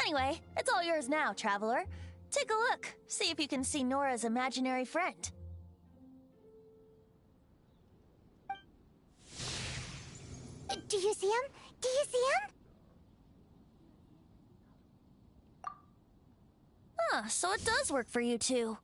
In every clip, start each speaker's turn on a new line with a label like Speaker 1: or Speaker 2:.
Speaker 1: Anyway, it's all yours now, traveler. Take a look. See if you can see Nora's imaginary friend.
Speaker 2: Do you see him? Do you see him?
Speaker 1: Huh, so it does work for you two.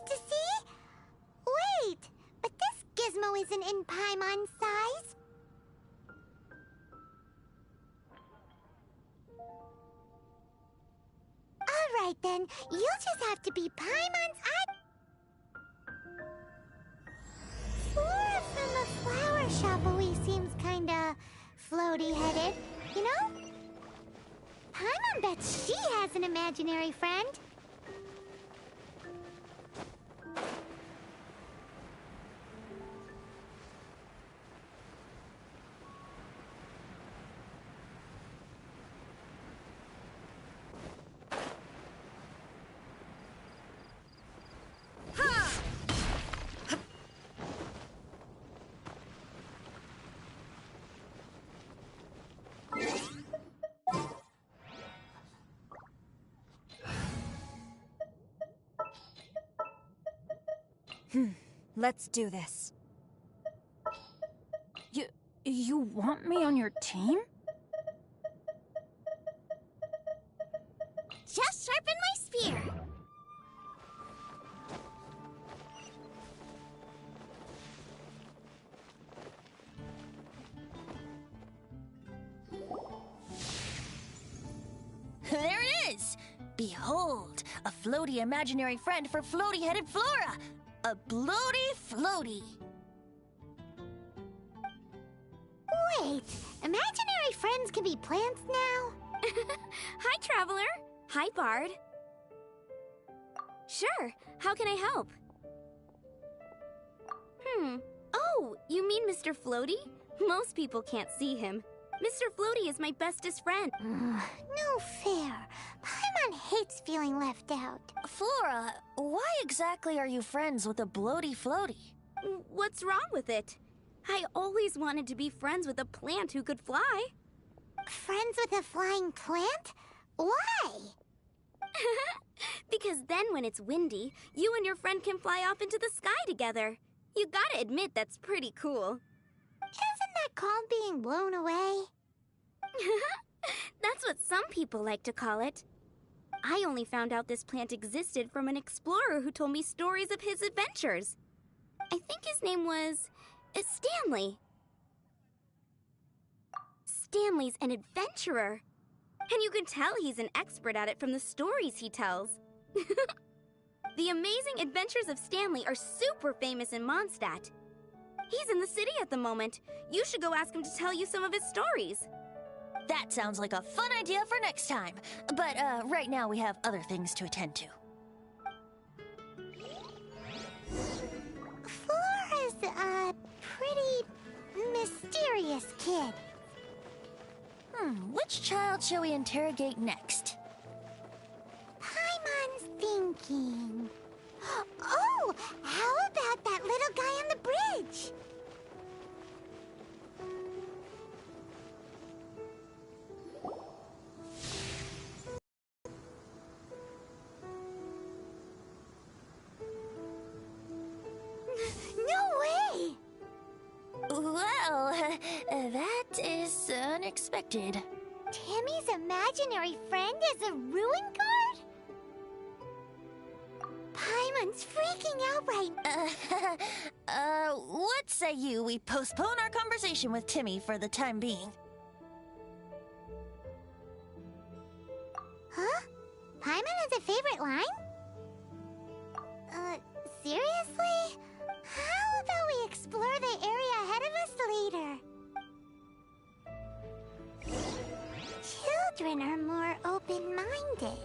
Speaker 2: To see? Wait, but this gizmo isn't in Paimon size. Alright then, you'll just have to be Paimon's Flora from the flower shop always seems kinda floaty-headed, you know? Paimon bets she has an imaginary friend.
Speaker 3: Let's do this. You want me on your team?
Speaker 2: Just sharpen my spear.
Speaker 1: Behold, a floaty imaginary friend for floaty-headed Flora! A bloaty floaty!
Speaker 2: Wait, imaginary friends can be plants now?
Speaker 4: Hi, Traveler. Hi, Bard. Sure, how can I help? Oh, you mean Mr. Floaty? Most people can't see him. Mr. Floaty is my bestest friend.
Speaker 2: No fair. Paimon hates feeling left out.
Speaker 1: Flora, why exactly are you friends with a bloaty floaty?
Speaker 4: What's wrong with it? I always wanted to be friends with a plant who could fly.
Speaker 2: Friends with a flying plant? Why?
Speaker 4: Because then when it's windy, you and your friend can fly off into the sky together. You gotta admit that's pretty cool.
Speaker 2: Isn't that called being blown away?
Speaker 4: That's what some people like to call it. I only found out this plant existed from an explorer who told me stories of his adventures. I think his name was Stanley. Stanley's an adventurer. And you can tell he's an expert at it from the stories he tells. The amazing adventures of Stanley are super famous in Mondstadt. He's in the city at the moment. You should go ask him to tell you some of his stories.
Speaker 1: That sounds like a fun idea for next time. But right now we have other things to attend to.
Speaker 2: Flora's a pretty mysterious kid.
Speaker 1: Which child shall we interrogate next?
Speaker 2: Paimon's thinking. Oh, how about that little guy on the bridge? No way!
Speaker 1: Well, that is unexpected.
Speaker 2: Timmy's imaginary friend is a ruin guard? Paimon's freaking out right now.
Speaker 1: What say we postpone our conversation with Timmy for the time being?
Speaker 2: Huh? Paimon has a favorite line? Seriously? How about we explore the area ahead of us later? Children are more open-minded.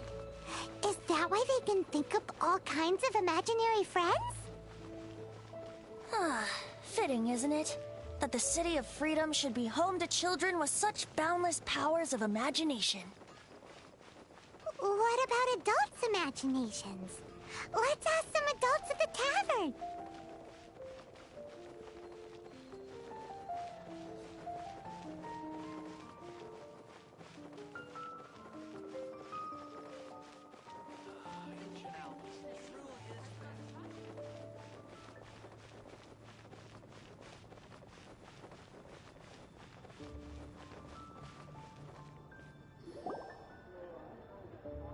Speaker 2: Is that why they can think up all kinds of imaginary friends?
Speaker 1: Fitting, isn't it? That the City of Freedom should be home to children with such boundless powers of imagination.
Speaker 2: What about adults' imaginations? Let's ask some adults at the tavern.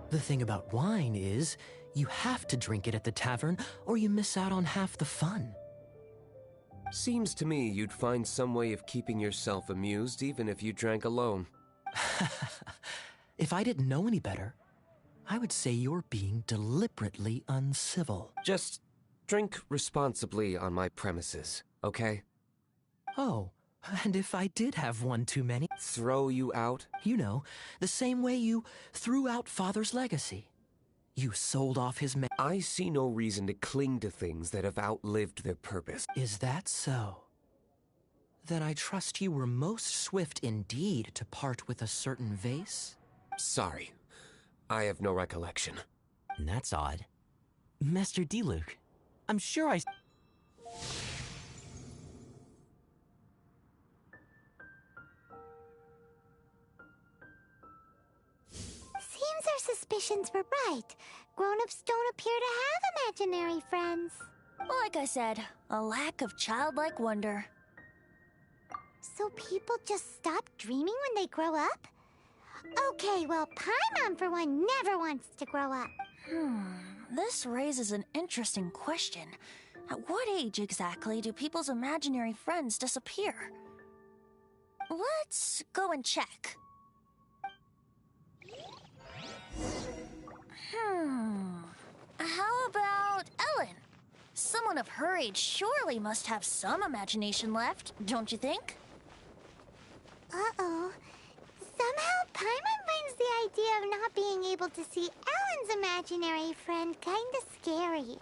Speaker 5: The thing about wine is, you have to drink it at the tavern, or you miss out on half the fun.
Speaker 6: Seems to me you'd find some way of keeping yourself amused even if you drank alone.
Speaker 5: If I didn't know any better, I would say you're being deliberately uncivil.
Speaker 6: Just drink responsibly on my premises, okay?
Speaker 5: Oh, and if I did have one too many?
Speaker 6: Throw you out?
Speaker 5: You know, the same way you threw out Father's legacy. You sold off his
Speaker 6: I see no reason to cling to things that have outlived their purpose.
Speaker 5: Is that so? Then I trust you were most swift indeed to part with a certain vase?
Speaker 6: Sorry, I have no recollection.
Speaker 5: That's odd. Master D-Luke, I'm sure I...
Speaker 2: Seems our suspicions were right. Grown-ups don't appear to have imaginary friends.
Speaker 1: Like I said, a lack of childlike wonder.
Speaker 2: So people just stop dreaming when they grow up? Okay, well, Paimon, for one, never wants to grow up.
Speaker 1: This raises an interesting question. At what age exactly do people's imaginary friends disappear? Let's go and check. How about Ellen? Someone of her age surely must have some imagination left, don't you think?
Speaker 2: Uh-oh. Somehow, Paimon finds the idea of not being able to see Ellen's imaginary friend kinda scary.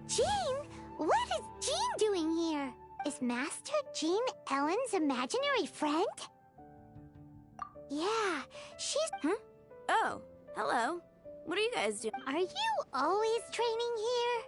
Speaker 2: Jean? What is Jean doing here? Is Master Jean Ellen's imaginary friend? Yeah, she's...
Speaker 4: Oh, hello. What are you guys doing?
Speaker 2: Are you always training here?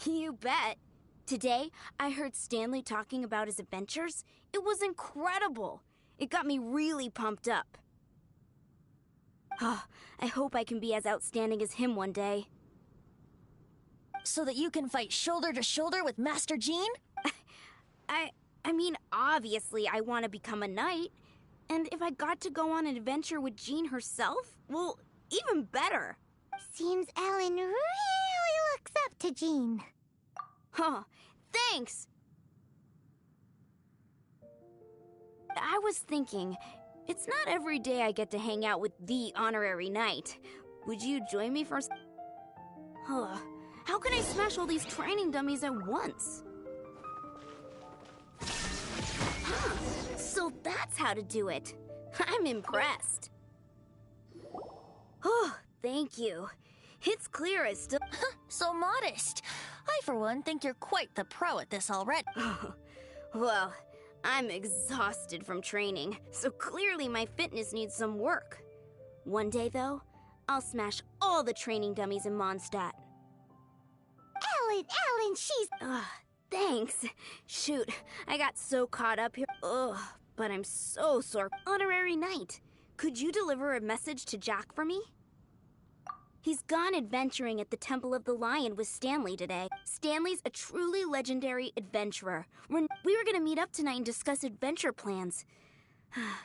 Speaker 4: You bet. Today, I heard Stanley talking about his adventures. It was incredible. It got me really pumped up. I hope I can be as outstanding as him one day.
Speaker 1: So that you can fight shoulder to shoulder with Master Jean?
Speaker 4: I mean, obviously I want to become a knight. And if I got to go on an adventure with Jean herself, well, even better.
Speaker 2: Seems Ellen really looks up to Jean.
Speaker 4: Huh, thanks! I was thinking, it's not every day I get to hang out with the honorary knight. Would you join me for... How can I smash all these training dummies at once? So that's how to do it. I'm impressed. Oh, thank you. It's clear I still...
Speaker 1: So modest. I, for one, think you're quite the pro at this already.
Speaker 4: Well, I'm exhausted from training, so clearly my fitness needs some work. One day, though, I'll smash all the training dummies in Mondstadt.
Speaker 2: Ellen, she's...
Speaker 4: Thanks. Shoot, I got so caught up here. But I'm so sore. Honorary Knight, could you deliver a message to Jack for me? He's gone adventuring at the Temple of the Lion with Stanley today. Stanley's a truly legendary adventurer. We were gonna meet up tonight and discuss adventure plans.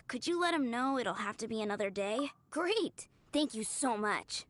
Speaker 4: Could you let him know it'll have to be another day? Great! Thank you so much.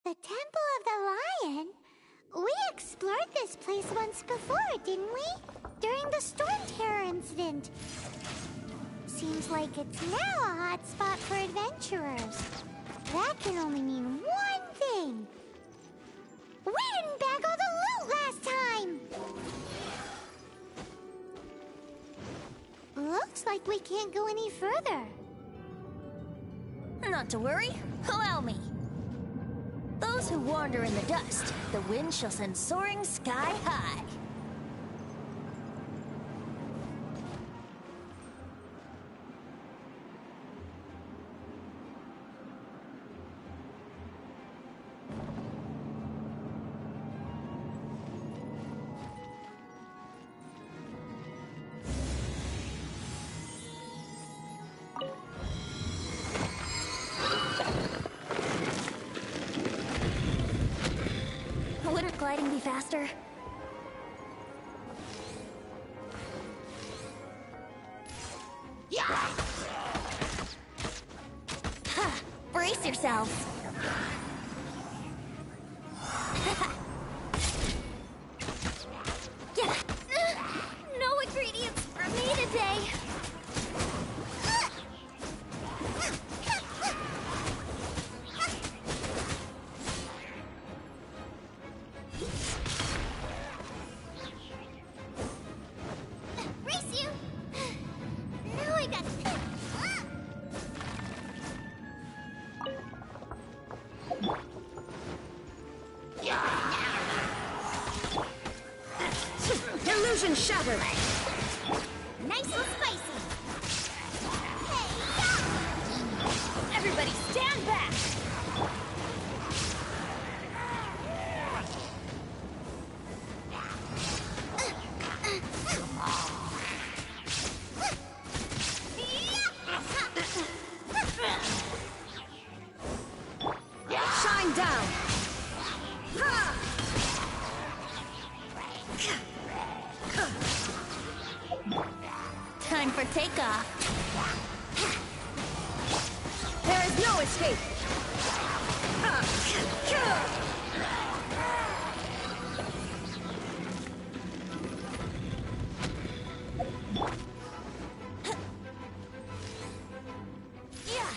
Speaker 2: The Temple of the Lion? We explored this place once before, didn't we? during the Storm Terror incident. Seems like it's now a hot spot for adventurers. That can only mean one thing. We didn't bag all the loot last time! Looks like we can't go any further.
Speaker 1: Not to worry, allow me. Those who wander in the dust, the wind shall send soaring sky high. Wouldn't gliding be faster? Ha! Brace yourselves! Yeah. No ingredients for me today!
Speaker 2: Race you! Now I got
Speaker 3: Illusion shattered!
Speaker 2: nice and spicy!
Speaker 3: Everybody stand back! Shine down!
Speaker 1: Time for takeoff.
Speaker 3: There is no escape!
Speaker 1: Yeah.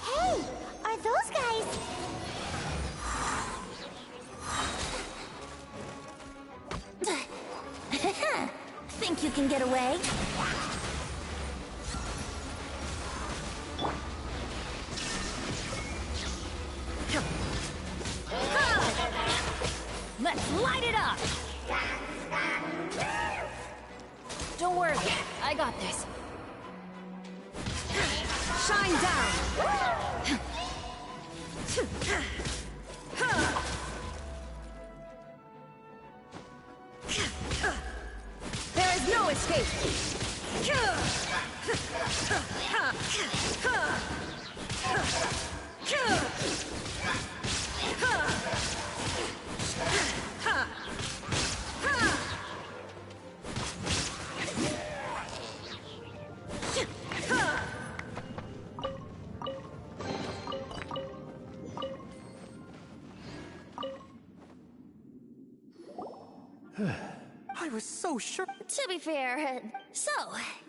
Speaker 2: Hey, are those guys...
Speaker 1: Think you can get away?
Speaker 3: Let's light it up! Don't worry, I got this. Shine down! There is no escape!
Speaker 7: I was so sure.
Speaker 1: To be fair, so,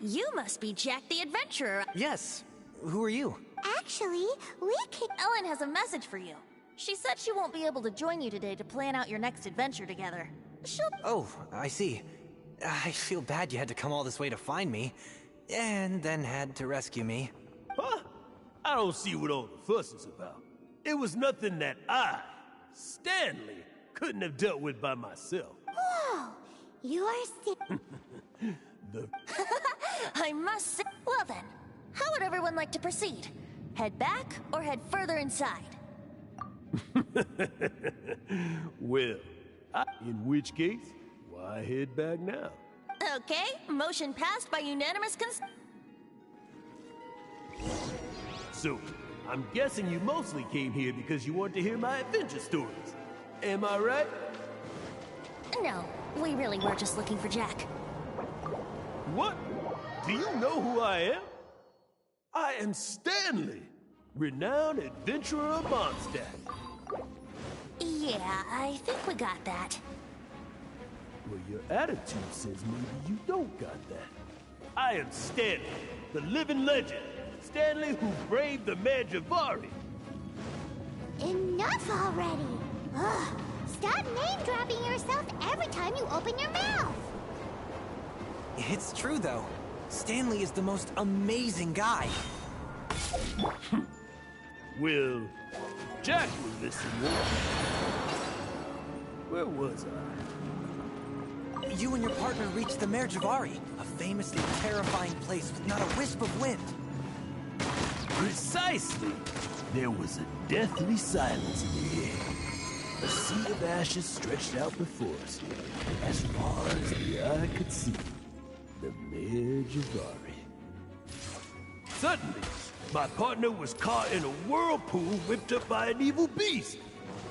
Speaker 1: you must be Jack the Adventurer.
Speaker 7: Yes. Who are you?
Speaker 2: Actually, we could...
Speaker 1: Ellen has a message for you. She said she won't be able to join you today to plan out your next adventure together. She'll...
Speaker 7: Oh, I see. I feel bad you had to come all this way to find me, and then had to rescue me.
Speaker 8: Huh? I don't see what all the fuss is about. It was nothing that I, Stanley, couldn't have dealt with by myself.
Speaker 2: Whoa! You are
Speaker 8: The
Speaker 1: I must say... Well then, how would everyone like to proceed? Head back or head further inside?
Speaker 8: Well, in which case, why head back now?
Speaker 1: Okay, motion passed by unanimous consent.
Speaker 8: So, I'm guessing you mostly came here because you want to hear my adventure stories. Am I right?
Speaker 1: No, we really were just looking for Jack.
Speaker 8: What? Do you know who I am? I am Stanley, renowned adventurer of Mondstadt.
Speaker 1: Yeah, I think we got that.
Speaker 8: Well, your attitude says maybe you don't got that. I am Stanley, the living legend. Stanley who braved the Mandravari.
Speaker 2: Enough already! Ugh. Stop name-dropping yourself every time you open your mouth!
Speaker 7: It's true, though. Stanley is the most amazing guy.
Speaker 8: Well, Jack will listen more. Where was I?
Speaker 7: You and your partner reached the Mare Javari, a famously terrifying place with not a wisp of wind.
Speaker 8: Precisely. There was a deathly silence in the air. A sea of ashes stretched out before us, as far as the eye could see. The Mare Javari. Suddenly, my partner was caught in a whirlpool whipped up by an evil beast.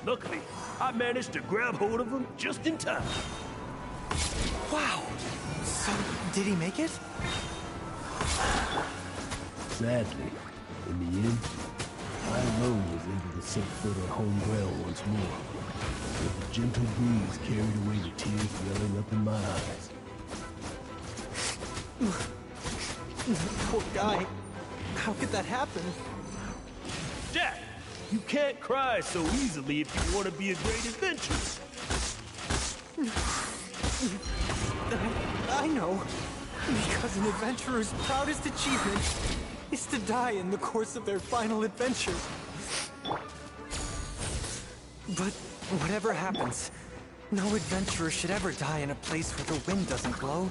Speaker 8: Luckily, I managed to grab hold of him just in time.
Speaker 7: Wow! So, did he make it?
Speaker 8: Sadly, in the end, I alone was able to set foot on home ground once more. But the gentle breeze carried away the tears welling up in my eyes.
Speaker 7: Poor guy. How could that happen?
Speaker 8: Jack, you can't cry so easily if you want to be a great adventurist.
Speaker 7: I know. Because an adventurer's proudest achievement is to die in the course of their final adventure. But whatever happens, no adventurer should ever die in a place where the wind doesn't blow.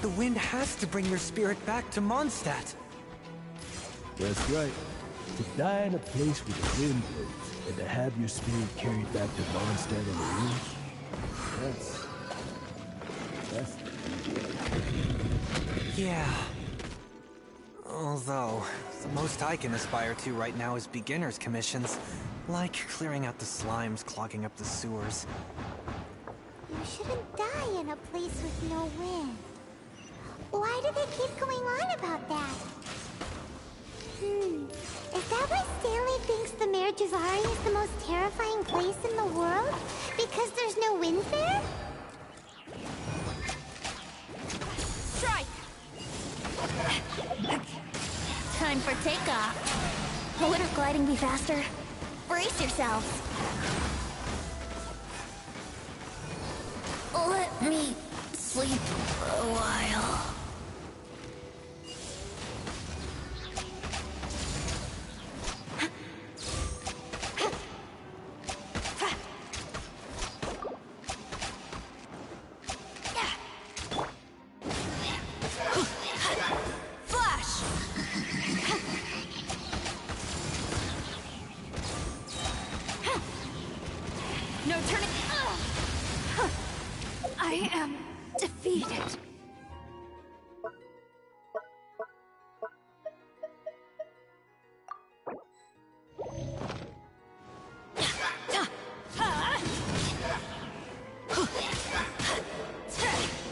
Speaker 7: The wind has to bring your spirit back to Mondstadt.
Speaker 8: That's right. To die in a place where the wind blows, and to have your spirit carried back to Mondstadt on the wind, that's
Speaker 7: Yeah. Although, the most I can aspire to right now is beginner's commissions, like clearing out the slimes clogging up the sewers.
Speaker 2: You shouldn't die in a place with no wind. Why do they keep going on about that? Is that why Stanley thinks the Mare Javari is the most terrifying place in the world? Because there's no wind there?
Speaker 3: Strike!
Speaker 1: Time for takeoff. Wouldn't gliding be faster? Brace yourselves. Let me sleep for a while.
Speaker 3: No turning. I am defeated.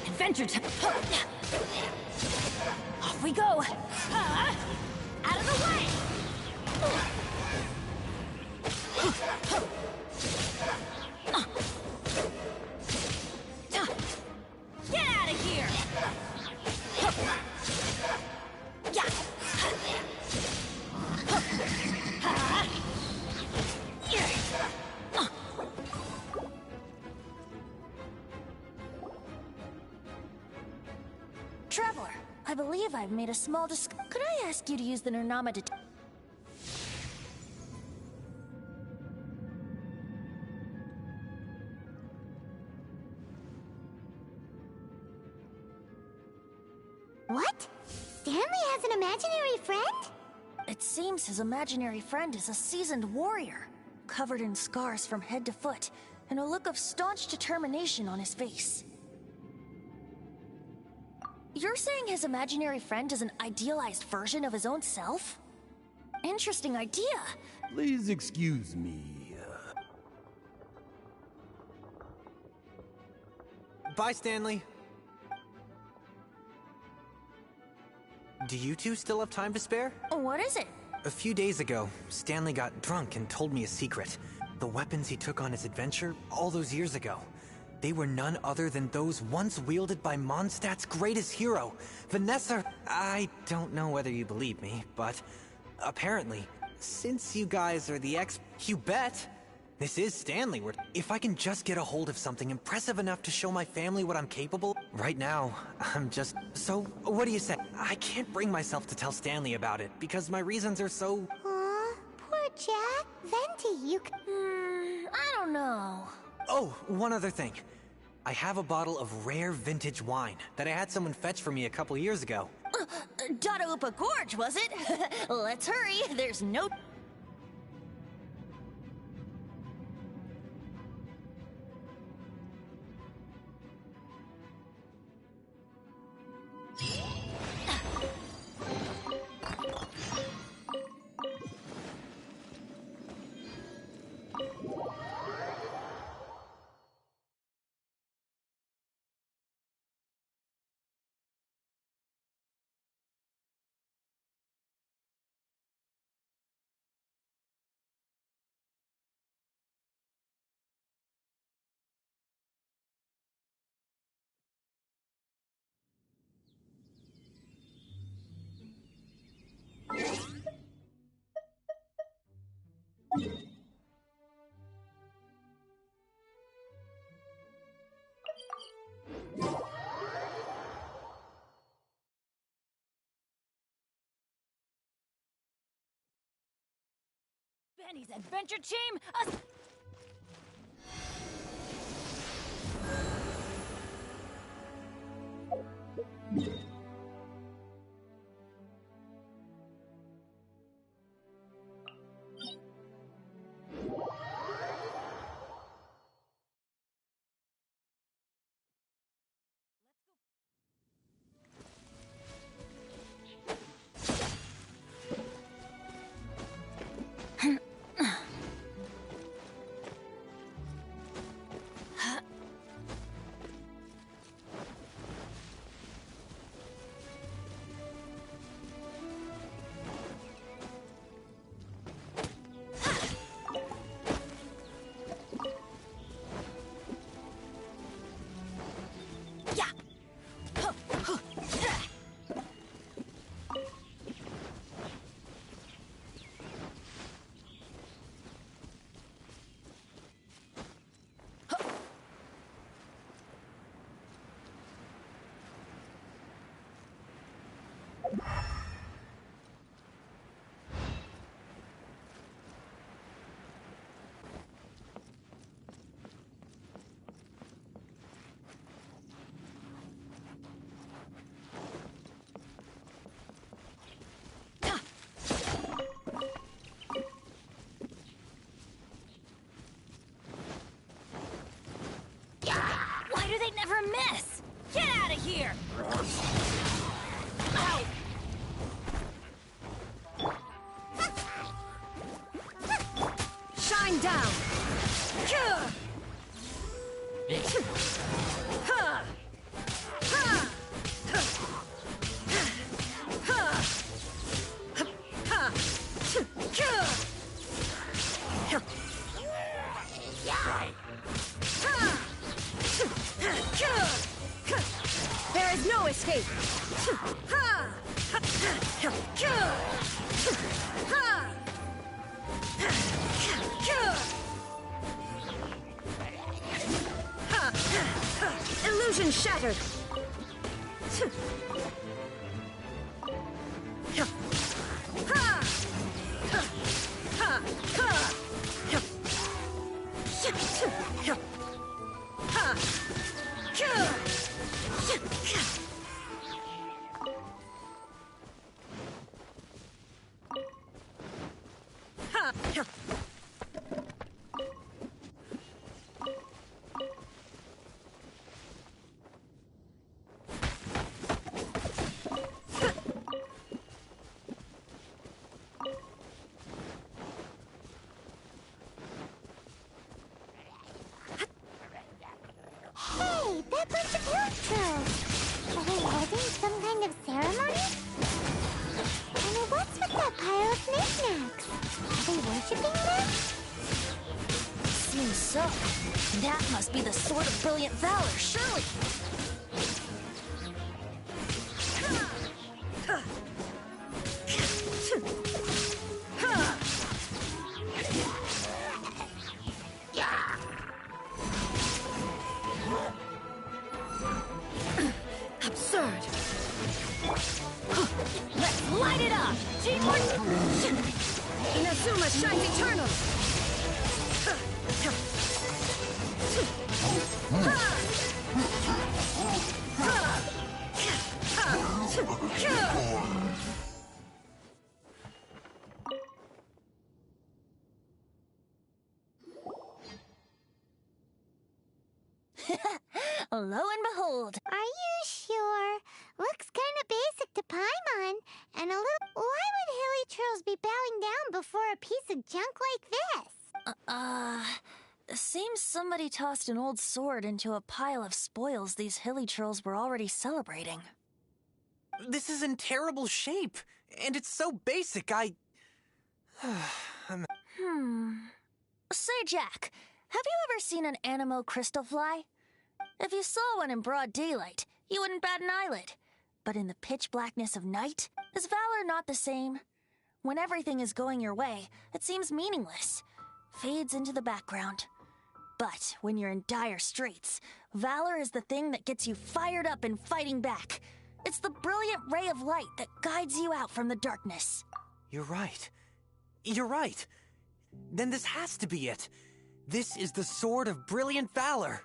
Speaker 3: Adventure time. Off we go. Out of the way. Get out of here!
Speaker 1: Traveler, I believe I've made a small Could I ask you to use the Nernama to...
Speaker 2: What? Stanley has an imaginary friend?
Speaker 1: It seems his imaginary friend is a seasoned warrior, covered in scars from head to foot, and a look of staunch determination on his face. You're saying his imaginary friend is an idealized version of his own self? Interesting idea.
Speaker 8: Please excuse me.
Speaker 7: Bye, Stanley. Do you two still have time to spare?
Speaker 1: What is it?
Speaker 7: A few days ago, Stanley got drunk and told me a secret. The weapons he took on his adventure all those years ago. They were none other than those once wielded by Mondstadt's greatest hero, Vanessa. I don't know whether you believe me, but apparently, since you guys are the you bet! This is Stanley. If I can just get a hold of something impressive enough to show my family what I'm capable... Right now, I'm just... So, what do you say? I can't bring myself to tell Stanley about it, because my reasons are so...
Speaker 2: Aw, poor Jack. Venti, you
Speaker 1: I don't know.
Speaker 7: Oh, one other thing. I have a bottle of rare vintage wine that I had someone fetch for me a couple years ago.
Speaker 1: Dadaupa Gorge, was it? Let's hurry. There's no... Benny's adventure team. Why do they never miss? Get out of here! Ow! Shine down! There is no escape! Illusion shattered!
Speaker 2: Hey, that bunch of pilgrims! Are they holding some kind of ceremony? And what's with that pile of knickknacks? Are they worshipping them?
Speaker 1: seems so. That must be the Sword of Brilliant Valor, surely!
Speaker 3: Absurd! Let's light it up! Teamwork! Inazuma shines eternal!
Speaker 1: Lo and behold.
Speaker 2: Are you sure? Looks kinda basic to Paimon, and a little... Why would hilly trolls be bowing down before a piece of junk like this?
Speaker 1: Seems somebody tossed an old sword into a pile of spoils these hilly trolls were already celebrating.
Speaker 7: This is in terrible shape, and it's so basic,
Speaker 1: Say, Jack, have you ever seen an Anemo crystal fly? If you saw one in broad daylight, you wouldn't bat an eyelid. But in the pitch blackness of night, is valor not the same? When everything is going your way, it seems meaningless, fades into the background. But when you're in dire straits, valor is the thing that gets you fired up and fighting back. It's the brilliant ray of light that guides you out from the darkness.
Speaker 7: You're right. You're right. Then this has to be it. This is the Sword of Brilliant Valor.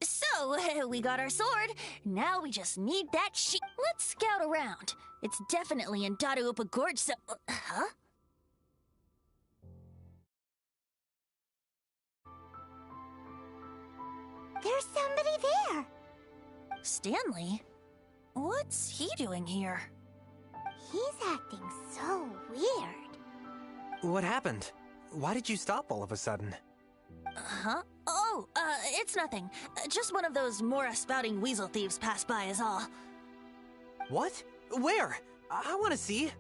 Speaker 1: So, we got our sword. Now we just need that sheet. Let's scout around. It's definitely in Dadaupa Gorge, so... Huh?
Speaker 2: There's somebody there.
Speaker 1: Stanley? What's he doing here?
Speaker 2: He's acting so weird.
Speaker 7: What happened? Why did you stop all of a sudden?
Speaker 1: Huh? Oh, it's nothing. Just one of those Mora-spouting weasel thieves passed by is all.
Speaker 7: What? Where? I want to see.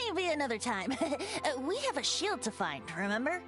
Speaker 1: Maybe another time. We have a shield to find, remember?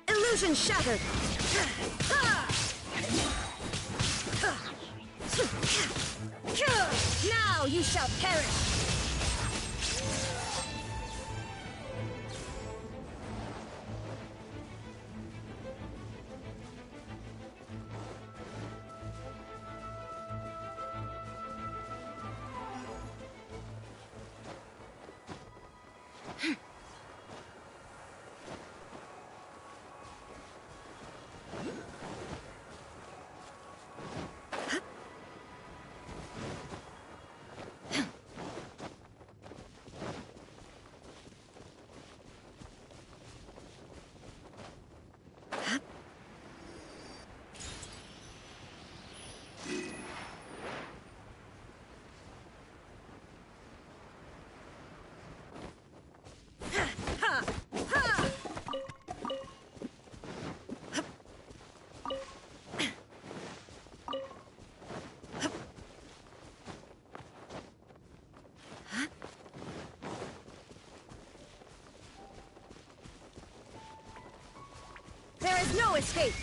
Speaker 3: Illusion shattered! Now you shall perish! escape!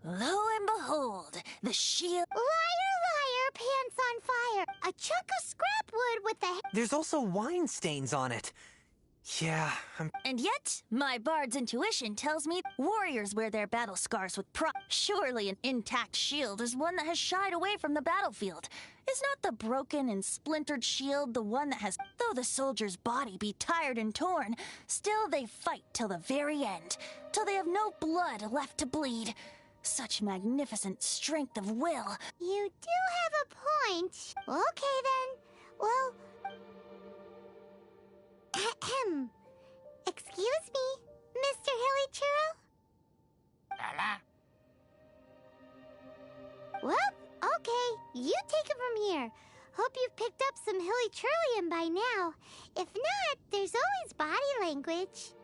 Speaker 1: Lo and behold, the shield.
Speaker 2: Liar, liar, pants on fire. A chunk of scrap wood with the...
Speaker 7: There's also wine stains on it. Yeah,
Speaker 1: And yet, my bard's intuition tells me warriors wear their battle scars with pride. Surely an intact shield is one that has shied away from the battlefield. Is not the broken and splintered shield the one that has... Though the soldier's body be tired and torn, still they fight till the very end, till they have no blood left to bleed. Such magnificent strength of will.
Speaker 2: You do have a point. Okay, then. Well... Ahem. Excuse me, Mr. Hilly Churro? Well, okay. You take it from here. Hope you've picked up some Hilly Churlian by now. If not, there's always body language.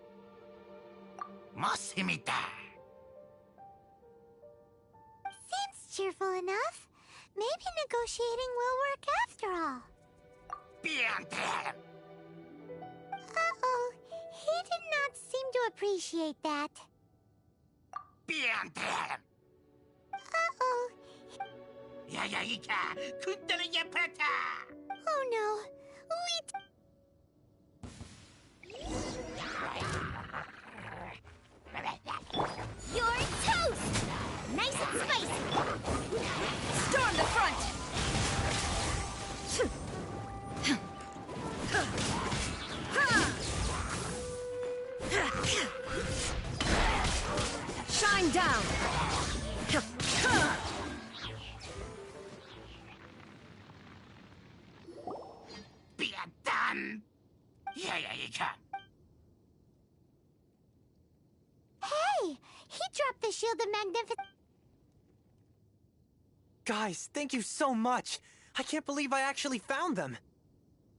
Speaker 2: Seems cheerful enough. Maybe negotiating will work after all. Uh-oh. He did not seem to appreciate that. Uh-oh. Oh no.
Speaker 3: You're toast! Nice and spicy! Storm the front! Shine down!
Speaker 2: Hey! He dropped the shield of magnificent...
Speaker 7: guys, thank you so much. I can't believe I actually found them.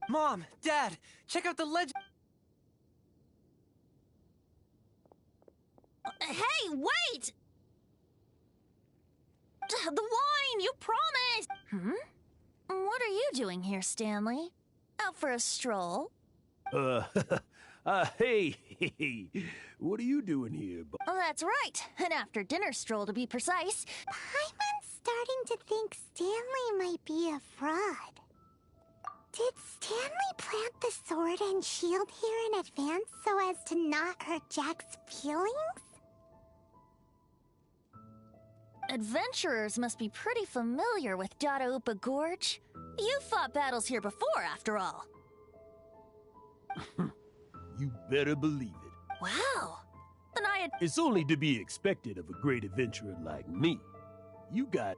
Speaker 7: Mom, Dad, check out the legend.
Speaker 1: Hey, wait! The wine, you promised! What are you doing here, Stanley? Out for a stroll?
Speaker 8: Hey, what are you doing here?
Speaker 1: Oh, that's right. An after-dinner stroll, to be precise.
Speaker 2: Paimon's starting to think Stanley might be a fraud. Did Stanley plant the sword and shield here in advance so as to not hurt Jack's feelings?
Speaker 1: Adventurers must be pretty familiar with Dadaupa Gorge. You fought battles here before, after all.
Speaker 8: You better believe it.
Speaker 1: Wow. Then I had...
Speaker 8: It's only to be expected of a great adventurer like me. You got...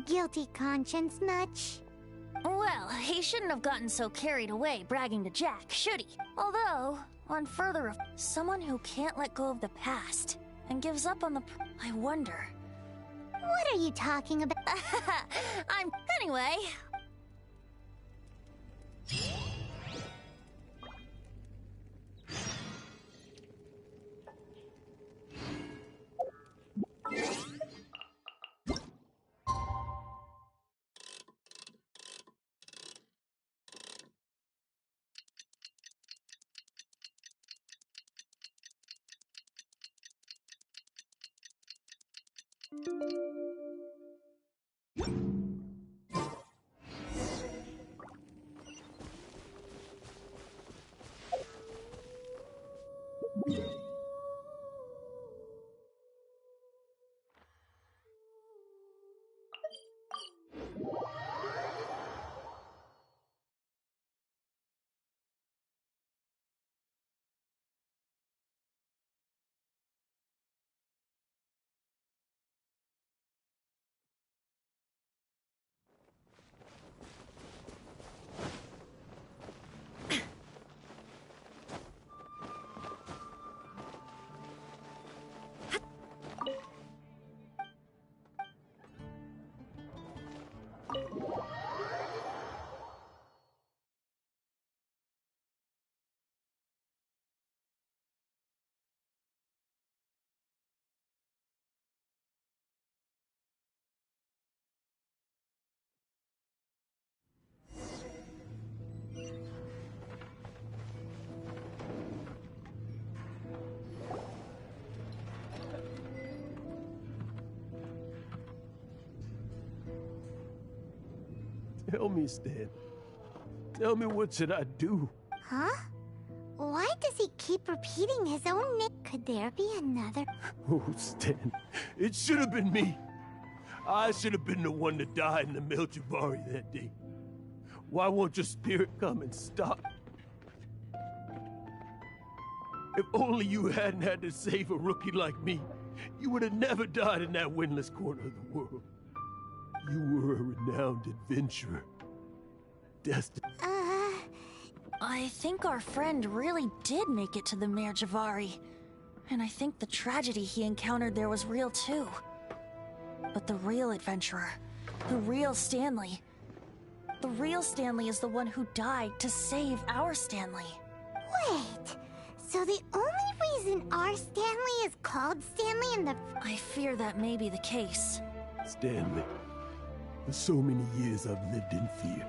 Speaker 2: Guilty conscience much?
Speaker 1: Well, he shouldn't have gotten so carried away bragging to Jack, should he? Although, on someone who can't let go of the past and gives up on the... I wonder...
Speaker 2: What are you talking about?
Speaker 1: Anyway...
Speaker 8: Tell me, Stan. Tell me, what should I do?
Speaker 2: Huh? Why does he keep repeating his own name? Could there be another?
Speaker 8: Oh, Stan, it should have been me. I should have been the one that died in the Melchivari that day. Why won't your spirit come and stop? If only you hadn't had to save a rookie like me, you would have never died in that windless corner of the world. You were a renowned adventurer. Destined.
Speaker 1: I think our friend really did make it to the Mare Javari. And I think the tragedy he encountered there was real too. But the real adventurer, the real Stanley is the one who died to save our Stanley.
Speaker 2: Wait, so the only reason our Stanley is called Stanley in the...
Speaker 1: I fear that may be the case.
Speaker 8: Stanley, for so many years I've lived in fear.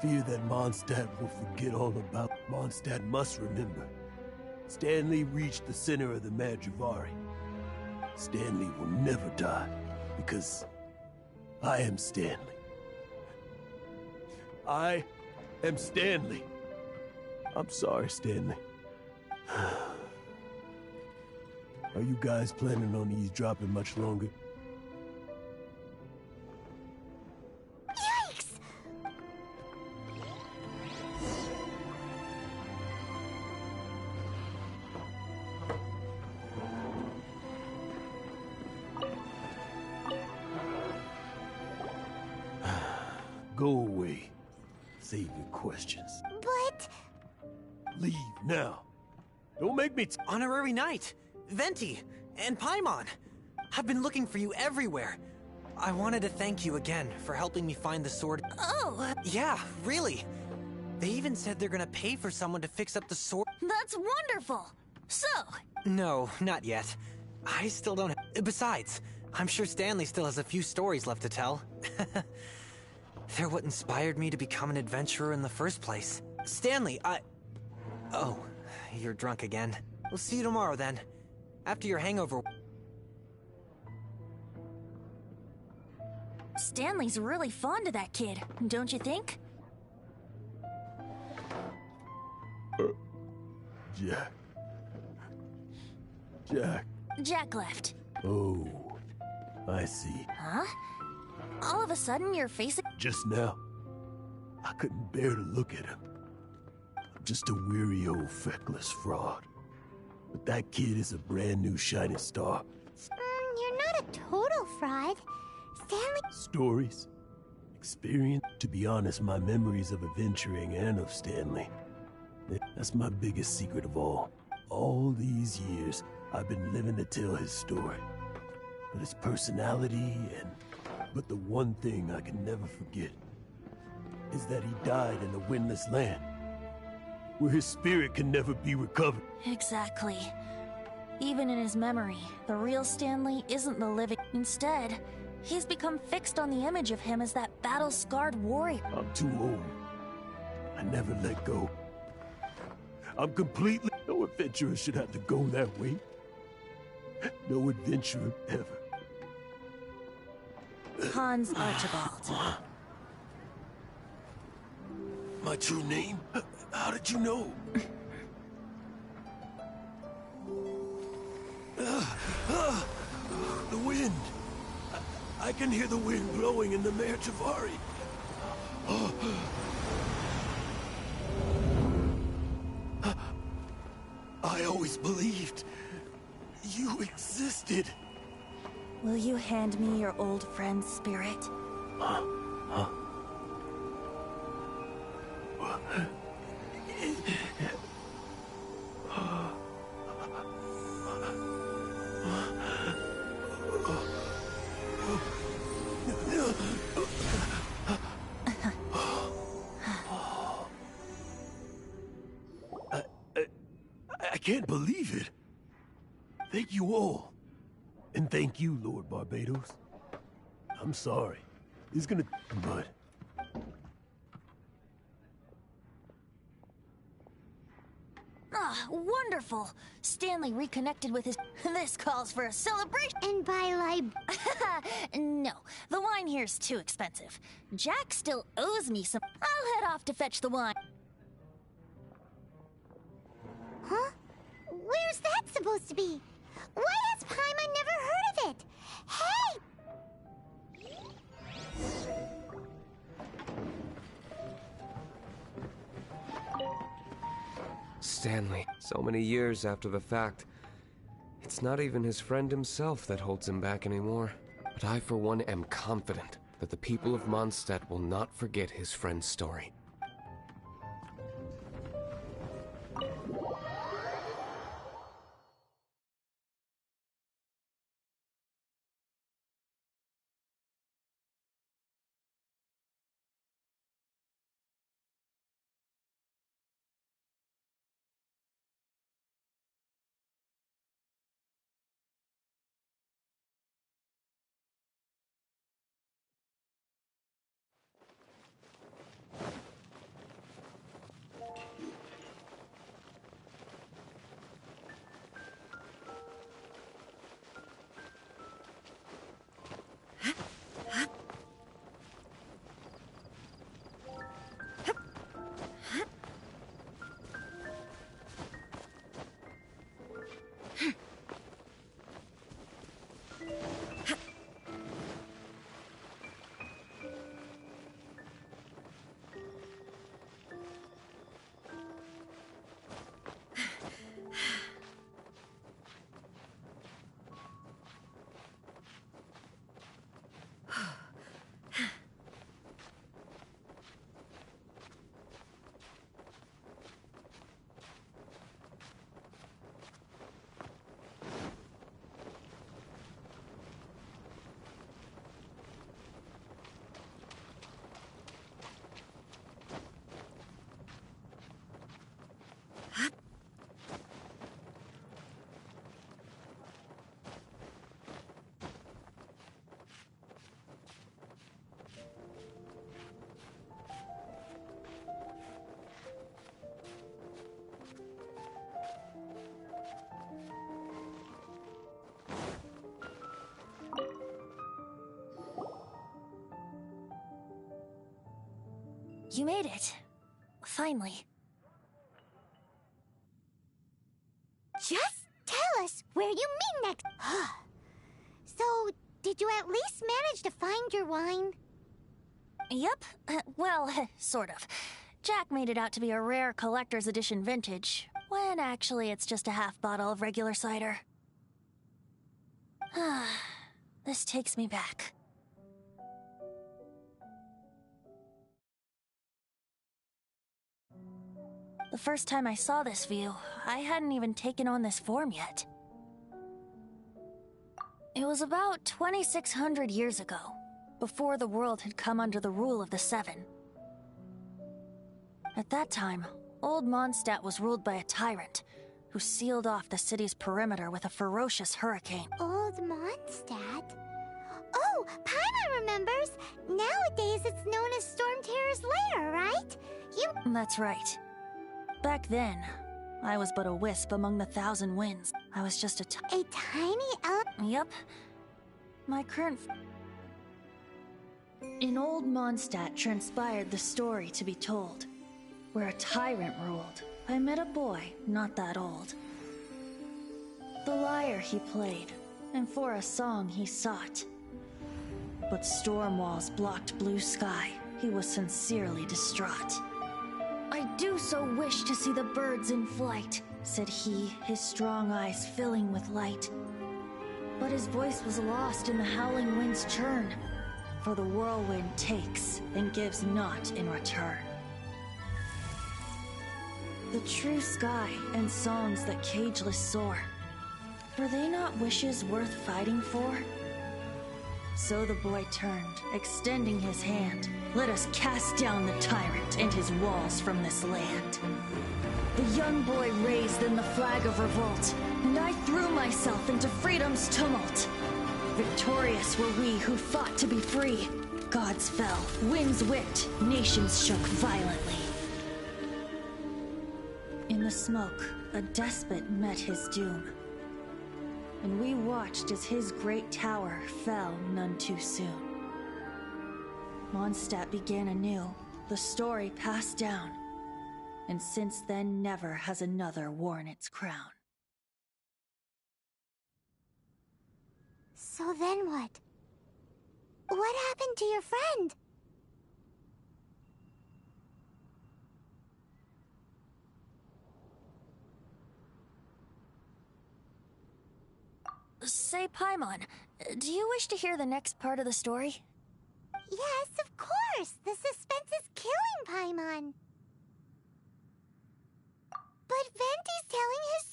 Speaker 8: Fear that Mondstadt will forget all about. Mondstadt must remember. Stanley reached the center of the Madrivari. Stanley will never die, because I am Stanley. I am Stanley. I'm sorry, Stanley. Are you guys planning on eavesdropping much longer?
Speaker 2: Yikes!
Speaker 8: Go away. Save your questions.
Speaker 2: But...
Speaker 8: Leave now. Don't make me
Speaker 7: Honorary Knight, Venti, and Paimon. I've been looking for you everywhere. I wanted to thank you again for helping me find the sword.
Speaker 1: Oh,
Speaker 7: Yeah, really. They even said they're gonna pay for someone to fix up the sword.
Speaker 1: that's wonderful. So,
Speaker 7: No, not yet. I still don't. Besides, I'm sure Stanley still has a few stories left to tell. They're what inspired me to become an adventurer in the first place. Stanley, Oh, you're drunk again. We'll see you tomorrow then. After your hangover.
Speaker 1: Stanley's really fond of that kid, don't you think?
Speaker 8: Jack. Jack.
Speaker 1: Jack left.
Speaker 8: Oh, I see.
Speaker 1: Huh? All of a sudden, you're facing...
Speaker 8: Just now, I couldn't bear to look at him. I'm just a weary old feckless fraud. But that kid is a brand new shining star.
Speaker 2: You're not a total fraud. Stanley...
Speaker 8: Stories, experience. To be honest, my memories of adventuring and of Stanley. That's my biggest secret of all. All these years, I've been living to tell his story. But his personality and... But the one thing I can never forget is that he died in a windless land, where his spirit can never be recovered.
Speaker 1: Exactly. Even in his memory, the real Stanley isn't the living. Instead, he's become fixed on the image of him as that battle-scarred warrior.
Speaker 8: I'm too old. I never let go. I'm completely... No adventurer should have to go that way. No adventurer ever.
Speaker 1: Hans Archibald.
Speaker 8: My true name? How did you know? The wind. I can hear the wind blowing in the Mare Javari. I always believed you existed.
Speaker 1: Will you hand me your old friend's spirit?
Speaker 8: I can't believe it. Thank you all. And thank you, Lord Barbados. I'm sorry. It's gonna... But...
Speaker 1: Ah, wonderful! Stanley reconnected with his... This calls for a celebration!
Speaker 2: And by
Speaker 1: No, the wine here's too expensive. Jack still owes me some... I'll head off to fetch the wine.
Speaker 2: Huh? Where's that supposed to be? Why has Paimon never heard of it? Hey!
Speaker 6: Stanley, so many years after the fact. It's not even his friend himself that holds him back anymore. But I, for one, am confident that the people of Mondstadt will not forget his friend's story.
Speaker 1: You made it. Finally.
Speaker 2: Just tell us where you meet next. So, did you at least manage to find your wine?
Speaker 1: Yep. Well, sort of. Jack made it out to be a rare collector's edition vintage, when actually it's just a half bottle of regular cider. This takes me back. The first time I saw this view, I hadn't even taken on this form yet. It was about 2,600 years ago, before the world had come under the rule of the Seven. At that time, old Mondstadt was ruled by a tyrant, who sealed off the city's perimeter with a ferocious hurricane.
Speaker 2: Old Mondstadt? Oh, Paimon remembers! Nowadays it's known as Storm Terror's lair, right?
Speaker 1: That's right. Back then, I was but a wisp among the thousand winds. I was just a
Speaker 2: tiny
Speaker 1: Yep. My current... In old Mondstadt transpired the story to be told, where a tyrant ruled. I met a boy not that old. The lyre he played, and for a song he sought. But storm walls blocked blue sky. He was sincerely distraught. I do so wish to see the birds in flight, said he, his strong eyes filling with light. But his voice was lost in the howling wind's churn, for the whirlwind takes and gives not in return. The true sky and songs that cageless soar, were they not wishes worth fighting for? So the boy turned, extending his hand. Let us cast down the tyrant and his walls from this land. The young boy raised then the flag of revolt, and I threw myself into freedom's tumult. Victorious were we who fought to be free. Gods fell, winds whipped, nations shook violently. In the smoke, a despot met his doom. And we watched as his great tower fell none too soon. Mondstadt began anew, the story passed down, and since then never has another worn its crown.
Speaker 2: So then what? What happened to your friend?
Speaker 1: Say, Paimon, do you wish to hear the next part of the story?
Speaker 2: Yes, of course! The suspense is killing Paimon! But Venti's telling his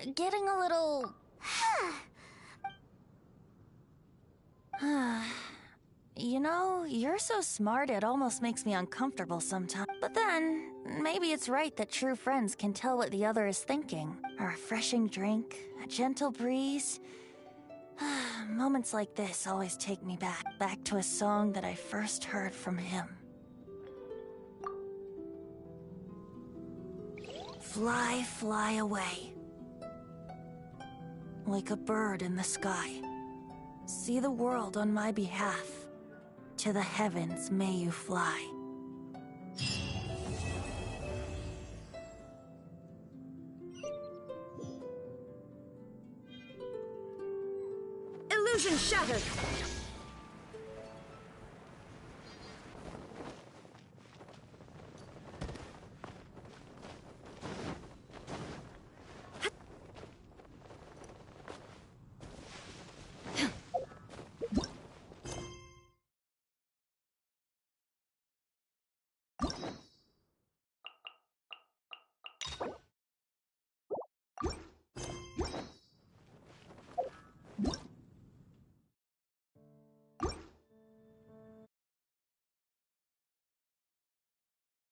Speaker 2: story!
Speaker 1: Getting a little... You know, you're so smart it almost makes me uncomfortable sometimes. But then, maybe it's right that true friends can tell what the other is thinking. A refreshing drink, a gentle breeze. Moments like this always take me back to a song that I first heard from him. Fly, fly away. Like a bird in the sky. See the world on my behalf. To the heavens may you fly.
Speaker 3: Illusion shattered!